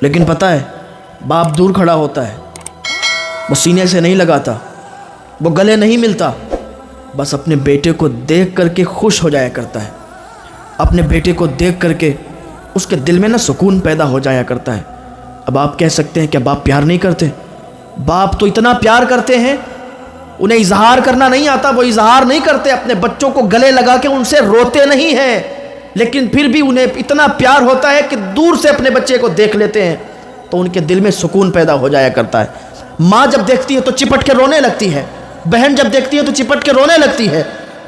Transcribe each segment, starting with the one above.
لیکن پتہ ہے باپ دور کھڑا ہوتا ہے، وہ سینے سے نہیں لگاتا، وہ گلے نہیں ملتا، بس اپنے بیٹے کو دیکھ کر کے خوش ہو جایا کرتا ہے، اپنے بیٹے کو دیکھ کر کے اس کے دل میں نا سکون پیدا ہو جایا کرتا ہے۔ اب آپ کہہ سکتے ہیں کیا باپ پیار نہیں کرتے؟ باپ تو اتنا پیار کرتے ہیں، انہیں اظہار کرنا نہیں آتا، وہ اظہار نہیں کرتے، اپنے بچوں کو گلے لگا کے ان سے روتے نہیں ہیں، لیکن پھر بھی انہیں اتنا پیار ہوتا ہے کہ دور سے اپنے بچے کو دیکھ لیتے ہیں تو ان کے دل میں سکون پیدا ہو جایا کرتا ہے۔ ماں جب دیکھتی ہے تو چپٹ کے رونے لگتی ہے، بہن جب دیکھتی ہے تو چپٹ کے رونے لگتی ہے،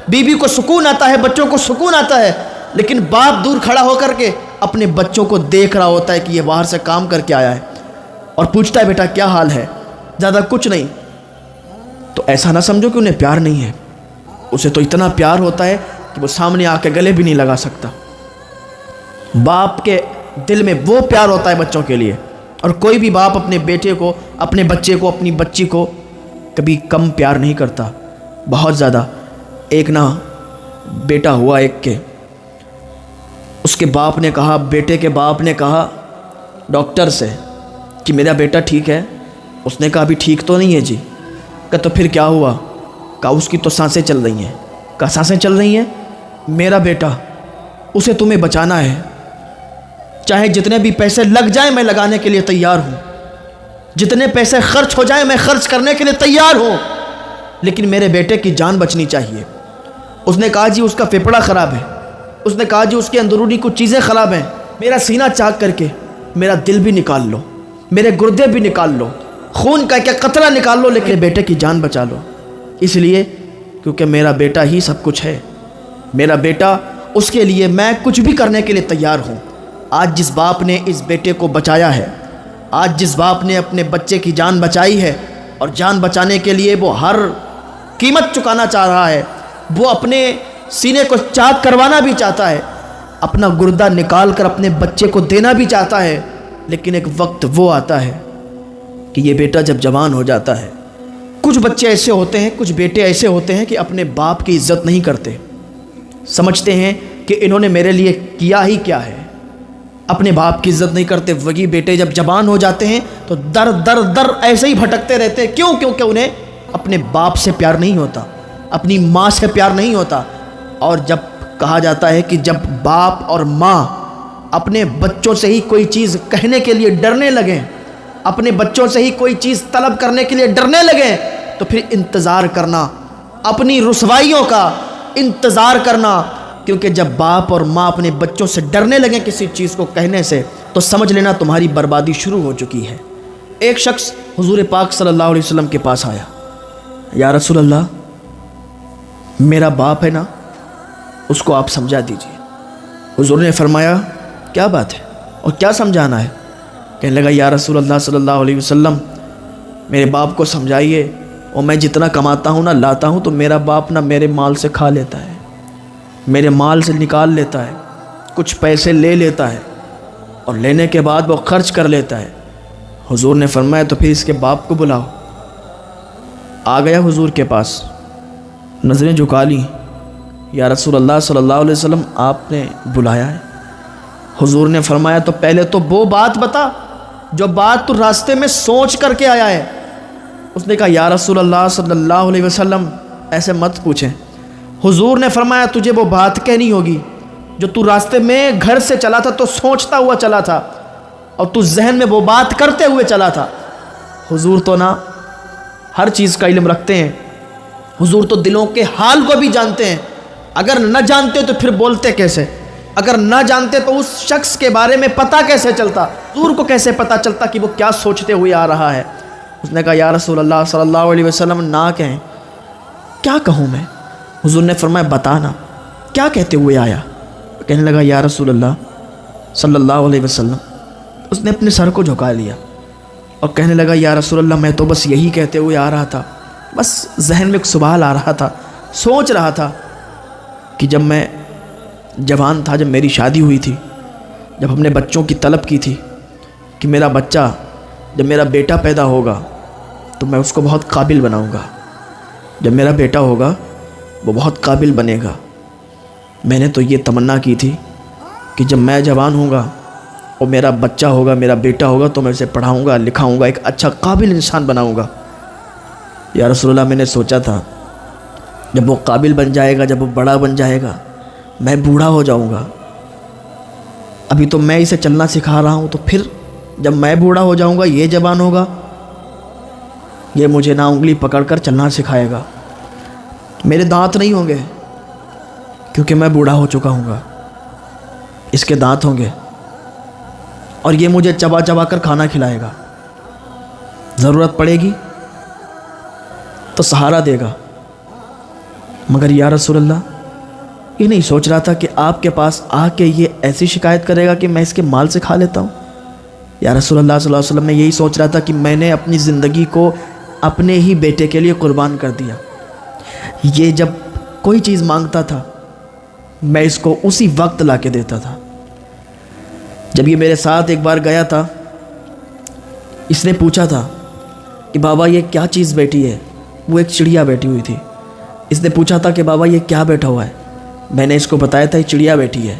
بیوی کو سکون آتا ہے، بچوں کو سکون آتا ہے، لیکن باپ دور کھڑا ہو کر کے اپنے بچوں کو دیکھ رہا ہوتا ہے کہ یہ باہر سے کام کر کے آیا ہے اور پوچھتا ہے بیٹا کیا حال ہے، زیادہ کچھ نہیں۔ تو ایسا نہ سمجھو کہ انہیں پیار نہیں ہے، اسے تو اتنا پیار ہوتا ہے کہ وہ سامنے آ کے گلے بھی نہیں لگا سکتا۔ باپ کے دل میں وہ پیار ہوتا ہے بچوں کے لیے، اور کوئی بھی باپ اپنے بیٹے کو، اپنے بچے کو، اپنی بچی کو کبھی کم پیار نہیں کرتا، بہت زیادہ۔ ایک نا بیٹا ہوا ایک کے، اس کے باپ نے کہا، بیٹے کے باپ نے کہا ڈاکٹر سے کہ میرا بیٹا ٹھیک ہے؟ اس نے کہا ابھی ٹھیک تو نہیں ہے جی۔ کہا تو پھر کیا ہوا؟ کہا اس کی تو سانسیں چل رہی ہیں۔ کہا سانسیں چل رہی ہیں؟ میرا بیٹا، اسے تمہیں بچانا ہے، چاہے جتنے بھی پیسے لگ جائیں میں لگانے کے لیے تیار ہوں، جتنے پیسے خرچ ہو جائیں میں خرچ کرنے کے لیے تیار ہوں، لیکن میرے بیٹے کی جان بچنی چاہیے۔ اس نے کہا جی اس کا پھیپھڑا خراب ہے، اس نے کہا جی اس کے اندرونی کچھ چیزیں خراب ہیں، میرا سینہ چاک کر کے میرا دل بھی نکال لو، میرے گردے بھی نکال لو، خون کا ایک قطرہ نکال لو، لیکن بیٹے کی جان بچا لو، اس لیے کیونکہ میرا بیٹا ہی سب کچھ ہے، میرا بیٹا، اس کے لیے میں کچھ بھی کرنے کے لیے تیار ہوں۔ آج جس باپ نے اس بیٹے کو بچایا ہے، آج جس باپ نے اپنے بچے کی جان بچائی ہے، اور جان بچانے کے لیے وہ ہر قیمت چکانا چاہ رہا ہے، وہ اپنے سینے کو چاک کروانا بھی چاہتا ہے، اپنا گردہ نکال کر اپنے بچے کو دینا بھی چاہتا ہے، لیکن ایک وقت وہ آتا ہے کہ یہ بیٹا جب جوان ہو جاتا ہے۔ کچھ بچے ایسے ہوتے ہیں، کچھ بیٹے ایسے ہوتے ہیں کہ اپنے باپ کی عزت نہیں کرتے، سمجھتے ہیں کہ انہوں نے میرے لیے کیا ہی کیا ہے، اپنے باپ کی عزت نہیں کرتے۔ وہی بیٹے جب جوان ہو جاتے ہیں تو در در در ایسے ہی بھٹکتے رہتے ہیں، کیوں؟ کیونکہ انہیں اپنے باپ سے پیار نہیں ہوتا، اپنی ماں سے پیار نہیں ہوتا۔ اور جب کہا جاتا ہے کہ جب باپ اور ماں اپنے بچوں سے ہی کوئی چیز کہنے کے لیے ڈرنے لگیں، اپنے بچوں سے ہی کوئی چیز طلب کرنے کے لیے ڈرنے لگیں، تو پھر انتظار کرنا، اپنی رسوائیوں کا انتظار کرنا، کیونکہ جب باپ اور ماں اپنے بچوں سے ڈرنے لگیں کسی چیز کو کہنے سے تو سمجھ لینا تمہاری بربادی شروع ہو چکی ہے۔ ایک شخص حضور پاک صلی اللہ علیہ وسلم کے پاس آیا، یا رسول اللہ میرا باپ ہے نا، اس کو آپ سمجھا دیجیے۔ حضور نے فرمایا کیا بات ہے اور کیا سمجھانا ہے؟ کہنے لگا یا رسول اللہ صلی اللہ علیہ وسلم میرے باپ کو سمجھائیے، اور میں جتنا کماتا ہوں نہ لاتا ہوں تو میرا باپ نہ میرے مال سے کھا لیتا ہے، میرے مال سے نکال لیتا ہے، کچھ پیسے لے لیتا ہے اور لینے کے بعد وہ خرچ کر لیتا ہے۔ حضور نے فرمایا تو پھر اس کے باپ کو بلاؤ۔ آ گیا حضور کے پاس، نظریں جھکا لیں، یا رسول اللہ صلی اللہ علیہ وسلم آپ نے بلایا ہے؟ حضور نے فرمایا تو پہلے تو وہ بات بتا جو بات تو راستے میں سوچ کر کے آیا ہے۔ اس نے کہا یا رسول اللہ صلی اللہ علیہ وسلم ایسے مت پوچھیں۔ حضور نے فرمایا تجھے وہ بات کہنی ہوگی جو تو راستے میں گھر سے چلا تھا تو سوچتا ہوا چلا تھا، اور تو ذہن میں وہ بات کرتے ہوئے چلا تھا۔ حضور تو نا ہر چیز کا علم رکھتے ہیں، حضور تو دلوں کے حال کو بھی جانتے ہیں۔ اگر نہ جانتے تو پھر بولتے کیسے؟ اگر نہ جانتے تو اس شخص کے بارے میں پتہ کیسے چلتا؟ حضور کو کیسے پتہ چلتا کہ وہ کیا سوچتے ہوئے آ رہا ہے؟ اس نے کہا یا رسول اللہ صلی اللہ علیہ وسلم نہ کہیں۔ کیا کہوں میں؟ حضور نے فرمایا بتانا کیا کہتے ہوئے آیا؟ کہنے لگا یا رسول اللہ صلی اللہ علیہ وسلم، اس نے اپنے سر کو جھکا لیا اور کہنے لگا یا رسول اللہ میں تو بس یہی کہتے ہوئے آ رہا تھا، بس ذہن میں ایک سوال آ رہا تھا، سوچ رہا تھا کہ جب میں جوان تھا، جب میری شادی ہوئی تھی، جب ہم نے بچوں کی طلب کی تھی کہ میرا بچہ، جب میرا بیٹا پیدا ہوگا تو میں اس کو بہت قابل بناؤں گا، جب میرا بیٹا ہوگا وہ بہت قابل بنے گا۔ میں نے تو یہ تمنا کی تھی کہ جب میں جوان ہوں گا اور میرا بچہ ہوگا، میرا بیٹا ہوگا تو میں اسے پڑھاؤں گا، لکھاؤں گا، ایک اچھا قابل انسان بناؤں گا۔ یا رسول اللہ، میں نے سوچا تھا جب وہ قابل بن جائے گا، جب وہ بڑا بن جائے گا، میں بوڑھا ہو جاؤں گا۔ ابھی تو میں اسے چلنا سکھا رہا ہوں، تو پھر جب میں بوڑھا ہو جاؤں گا، یہ جوان ہوگا، یہ مجھے نہ انگلی پکڑ کر چلنا سکھائے گا۔ میرے دانت نہیں ہوں گے کیونکہ میں بوڑھا ہو چکا ہوں گا، اس کے دانت ہوں گے اور یہ مجھے چبا چبا کر کھانا کھلائے گا، ضرورت پڑے گی تو سہارا دے گا۔ مگر یا رسول اللہ، یہ نہیں سوچ رہا تھا کہ آپ کے پاس آ کے یہ ایسی شکایت کرے گا کہ میں اس کے مال سے کھا لیتا ہوں۔ یا رسول اللہ صلی اللہ علیہ وسلم، میں یہی سوچ رہا تھا کہ میں نے اپنی زندگی کو اپنے ہی بیٹے کے لیے قربان کر دیا۔ یہ جب کوئی چیز مانگتا تھا میں اس کو اسی وقت لا کے دیتا تھا۔ جب یہ میرے ساتھ ایک بار گیا تھا، اس نے پوچھا تھا کہ بابا یہ کیا چیز بیٹھی ہے؟ وہ ایک چڑیا بیٹھی ہوئی تھی۔ اس نے پوچھا تھا کہ بابا یہ کیا بیٹھا ہوا ہے؟ میں نے اس کو بتایا تھا یہ چڑیا بیٹھی ہے۔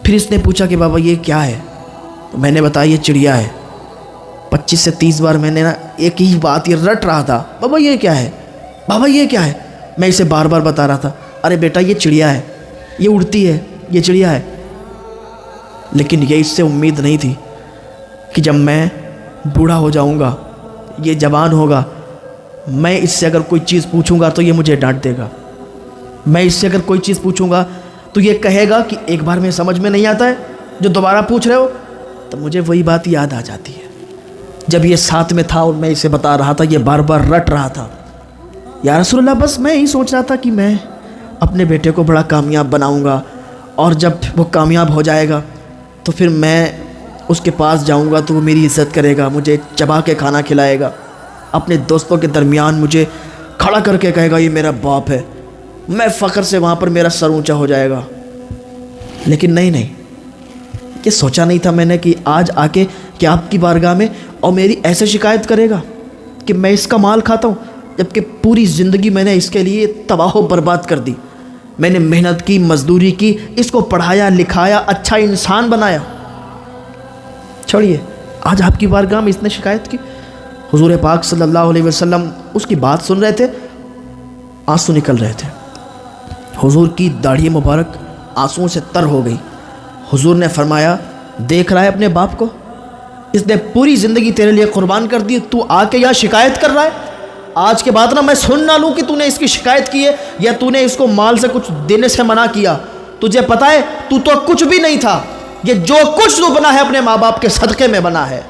پھر اس نے پوچھا کہ بابا یہ کیا ہے؟ تو میں نے بتایا یہ چڑیا ہے۔ 25 سے 30 بار میں نے ایک ہی بات یہ رٹ رہا تھا، بابا یہ کیا ہے، بابا یہ کیا ہے؟ میں اسے بار بار بتا رہا تھا، ارے بیٹا یہ چڑیا ہے، یہ اڑتی ہے، یہ چڑیا ہے۔ لیکن یہ اس سے امید نہیں تھی کہ جب میں بوڑھا ہو جاؤں گا، یہ جوان ہوگا، میں اس سے اگر کوئی چیز پوچھوں گا تو یہ مجھے ڈانٹ دے گا، میں اس سے اگر کوئی چیز پوچھوں گا تو یہ کہے گا کہ ایک بار میں سمجھ میں نہیں آتا ہے جو دوبارہ پوچھ رہے ہو۔ تو مجھے وہی بات یاد آ جاتی ہے جب یہ ساتھ میں تھا اور میں اسے بتا رہا تھا، یہ بار بار رٹ رہا تھا۔ یا رسول اللہ، بس میں یہی سوچ رہا تھا کہ میں اپنے بیٹے کو بڑا کامیاب بناؤں گا، اور جب وہ کامیاب ہو جائے گا تو پھر میں اس کے پاس جاؤں گا تو وہ میری عزت کرے گا، مجھے چبا کے کھانا کھلائے گا، اپنے دوستوں کے درمیان مجھے کھڑا کر کے کہے گا یہ میرا باپ ہے، میں فخر سے وہاں پر میرا سر اونچا ہو جائے گا۔ لیکن نہیں، یہ سوچا نہیں تھا میں نے کہ آج آ کے کہ آپ کی بارگاہ میں اور میری ایسے شکایت کرے گا کہ میں اس کا مال کھاتا ہوں، جبکہ پوری زندگی میں نے اس کے لیے تباہ و برباد کر دی۔ میں نے محنت کی، مزدوری کی، اس کو پڑھایا لکھایا، اچھا انسان بنایا۔ چھوڑیے، آج آپ کی بارگاہ میں اس نے شکایت کی۔ حضور پاک صلی اللہ علیہ وسلم اس کی بات سن رہے تھے، آنسو نکل رہے تھے۔ حضور کی داڑھی مبارک آنسوؤں سے تر ہو گئی۔ حضور نے فرمایا، دیکھ رہا ہے اپنے باپ کو، اس نے پوری زندگی تیرے لیے قربان کر دی، تو آ کے یہاں شکایت کر رہا ہے؟ آج کے بعد نہ میں سن نہ لوں کہ تو نے اس کی شکایت کی ہے یا تو نے اس کو مال سے کچھ دینے سے منع کیا۔ تجھے پتہ ہے تو کچھ بھی نہیں تھا، یہ جو کچھ تو بنا ہے اپنے ماں باپ کے صدقے میں بنا ہے،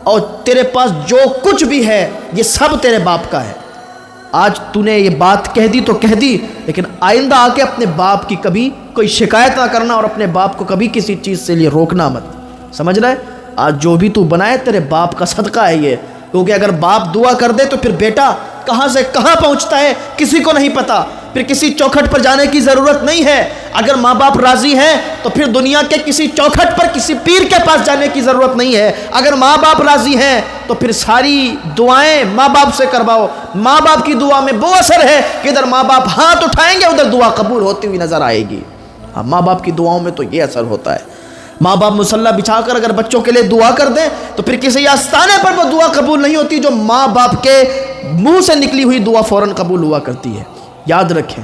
اور تیرے پاس جو کچھ بھی ہے یہ سب تیرے باپ کا ہے۔ آج تو نے یہ بات کہہ دی تو کہہ دی، لیکن آئندہ آ کے اپنے باپ کی کبھی کوئی شکایت نہ کرنا اور اپنے باپ کو کبھی کسی چیز سے لیے روکنا مت۔ سمجھ رہے؟ آج جو بھی تو بنائے تیرے باپ کا صدقہ ہے یہ، کیونکہ اگر باپ دعا کر دے تو پھر بیٹا کہاں سے کہاں پہنچتا ہے کسی کو نہیں پتا، پھر کسی چوکھٹ پر جانے کی ضرورت نہیں ہے۔ اگر ماں باپ راضی ہیں تو پھر دنیا کے کسی چوکھٹ پر کسی پیر کے پاس جانے کی ضرورت نہیں ہے۔ اگر ماں باپ راضی ہیں تو پھر ساری دعائیں ماں باپ سے کرواؤ۔ ماں باپ کی دعا میں وہ اثر ہے کہ ادھر ماں باپ ہاتھ اٹھائیں گے ادھر دعا قبول ہوتی ہوئی نظر آئے گی۔ ہاں، ماں باپ کی دعاؤں میں تو یہ اثر ہوتا ہے۔ ماں باپ مصلی بچھا کر اگر بچوں کے لیے دعا کر دیں تو پھر کسی آستانے پر وہ دعا قبول نہیں ہوتی جو ماں باپ کے منہ سے نکلی ہوئی دعا فوراً قبول ہوا کرتی ہے۔ یاد رکھیں،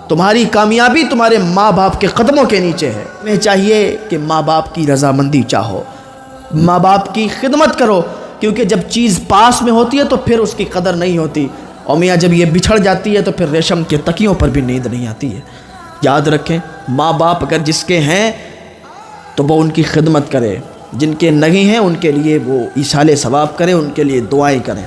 تمہاری کامیابی تمہارے ماں باپ کے قدموں کے نیچے ہے۔ تمہیں چاہیے کہ ماں باپ کی رضامندی چاہو، ماں باپ کی خدمت کرو، کیونکہ جب چیز پاس میں ہوتی ہے تو پھر اس کی قدر نہیں ہوتی، اور میاں جب یہ بچھڑ جاتی ہے تو پھر ریشم کے تکیوں پر بھی نیند نہیں آتی ہے۔ یاد رکھیں، ماں باپ اگر جس کے ہیں تو وہ ان کی خدمت کرے، جن کے نہیں ہیں ان کے لیے وہ ایصال ثواب کرے، ان کے لیے دعائیں کریں۔